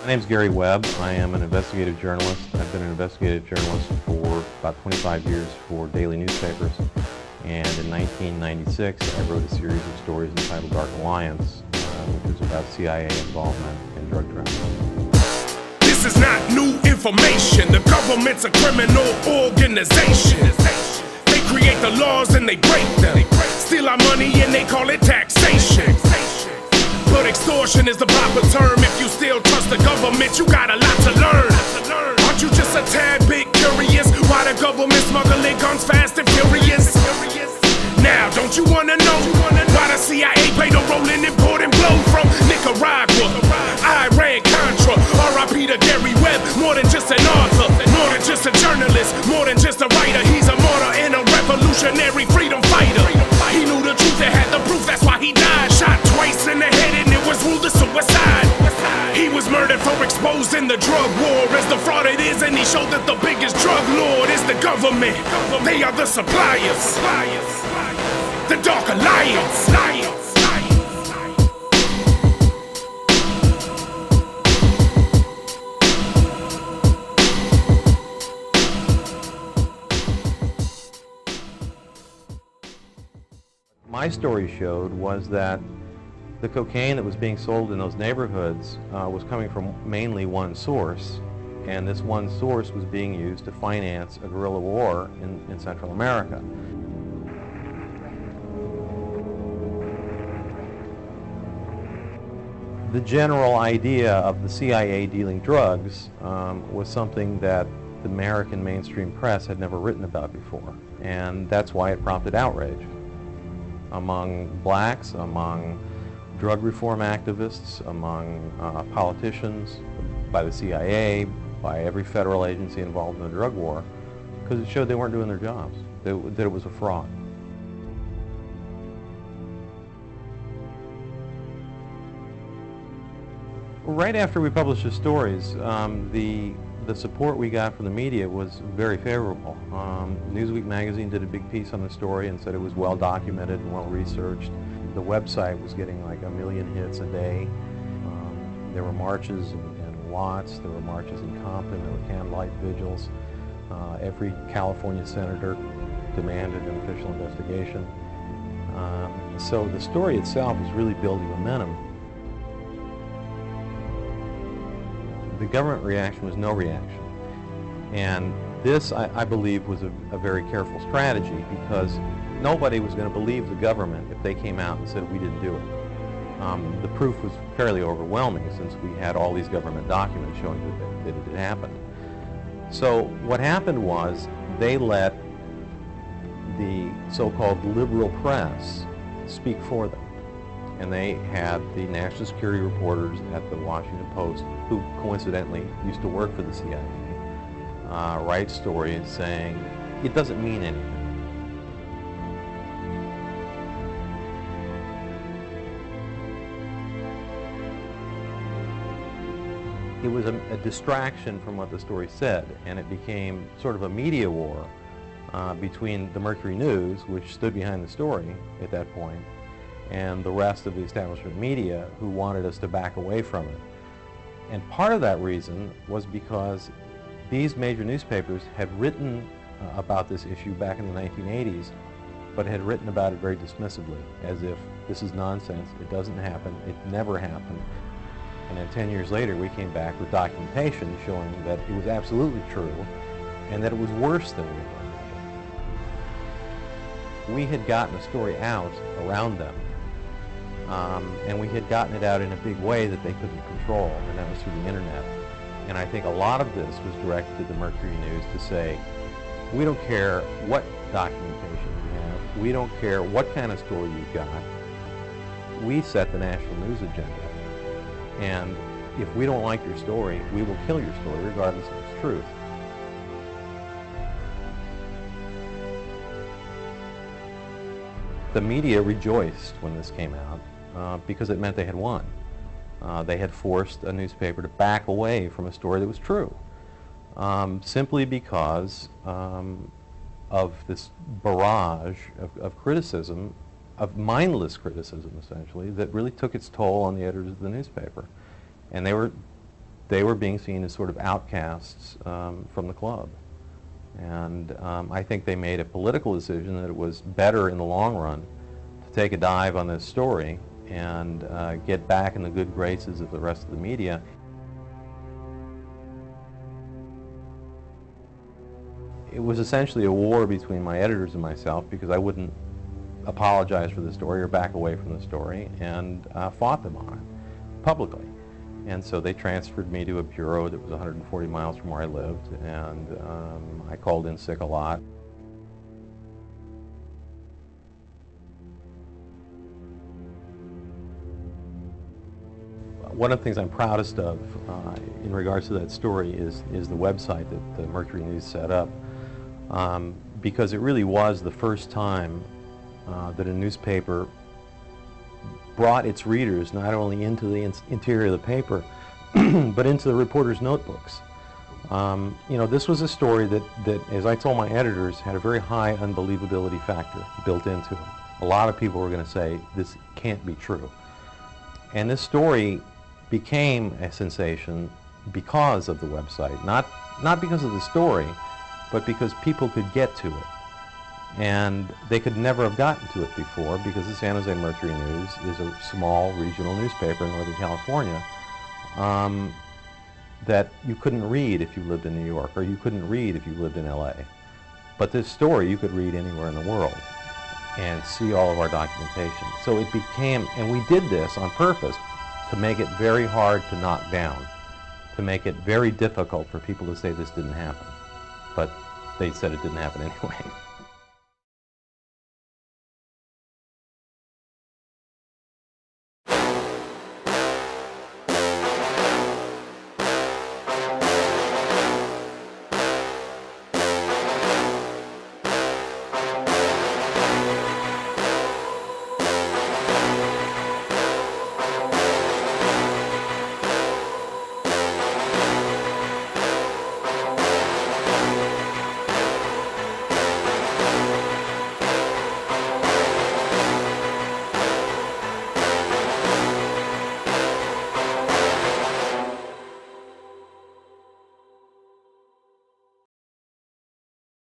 name's Gary Webb. I am an investigative journalist. I've been an investigative journalist for about 25 years for daily newspapers. And in 1996, I wrote a series of stories entitled Dark Alliance, which was about CIA involvement in drug trafficking. This is not new information. The government's a criminal organization. They create the laws and they break them. Steal our money and they call it taxation. But extortion is the proper term. If you still trust the government, you got a lot to learn. Aren't you just a tad bit curious why the government smuggling guns fast and furious? Now, don't you wanna know why the CIA played a role in importing blow from Nicaragua, Iran, Contra, R.I.P. to Gary Webb? More than just an author, more than just a journalist, more than just a writer. He's a martyr and a revolutionary freedom fighter. He knew the truth and had the proof, that's why he died. Shot twice in the head and it was ruled a suicide. He was murdered for exposing the drug war as the fraud it is, and he showed that the biggest drug lord is the government. They are the suppliers. The Dark Alliance. My story showed was that the cocaine that was being sold in those neighborhoods was coming from mainly one source, and this one source was being used to finance a guerrilla war in Central America. The general idea of the CIA dealing drugs was something that the American mainstream press had never written about before, and that's why it prompted outrage among blacks, among drug reform activists, among politicians, by the CIA, by every federal agency involved in the drug war, because it showed they weren't doing their jobs, that it was a fraud. Right after we published the stories, the support we got from the media was very favorable. Newsweek magazine did a big piece on the story and said it was well documented and well researched. The website was getting like 1 million hits a day. There were marches in Watts, there were marches in Compton, there were candlelight vigils. Every California senator demanded an official investigation. So the story itself was really building momentum. The government reaction was no reaction. And this, I believe, was a very careful strategy, because nobody was going to believe the government if they came out and said we didn't do it. The proof was fairly overwhelming, since we had all these government documents showing that it had happened. So what happened was they let the so-called liberal press speak for them. And they had the national security reporters at the Washington Post, who coincidentally used to work for the CIA, write stories saying it doesn't mean anything. It was a distraction from what the story said, and it became sort of a media war between the Mercury News, which stood behind the story at that point, and the rest of the establishment media, who wanted us to back away from it. And part of that reason was because these major newspapers had written about this issue back in the 1980s, but had written about it very dismissively, as if this is nonsense, it doesn't happen, it never happened. And then 10 years later, we came back with documentation showing that it was absolutely true, and that it was worse than we had imagined. We had gotten a story out around them, and we had gotten it out in a big way that they couldn't control, and that was through the internet. And I think a lot of this was directed to the Mercury News to say, we don't care what documentation you have, we don't care what kind of story you've got, we set the national news agenda. And if we don't like your story, we will kill your story regardless of its truth. The media rejoiced when this came out because it meant they had won. They had forced a newspaper to back away from a story that was true, simply because of this barrage of criticism, of mindless criticism, essentially, that really took its toll on the editors of the newspaper. And they were they were being seen as sort of outcasts from the club. And I think they made a political decision that it was better in the long run to take a dive on this story and get back in the good graces of the rest of the media. It was essentially a war between my editors and myself because I wouldn't apologize for the story or back away from the story, and fought them on it publicly. And so they transferred me to a bureau that was 140 miles from where I lived, and I called in sick a lot. One of the things I'm proudest of in regards to that story is the website that the Mercury News set up, because it really was the first time that a newspaper brought its readers not only into the interior of the paper, but into the reporters' notebooks. You know, this was a story that, as I told my editors, had a very high unbelievability factor built into it. A lot of people were going to say, this can't be true. And this story became a sensation because of the website, not because of the story, but because people could get to it. And they could never have gotten to it before because the San Jose Mercury News is a small regional newspaper in Northern California that you couldn't read if you lived in New York, or you couldn't read if you lived in LA. But this story you could read anywhere in the world and see all of our documentation. So it became, and we did this on purpose to make it very hard to knock down, to make it very difficult for people to say this didn't happen. But they said it didn't happen anyway.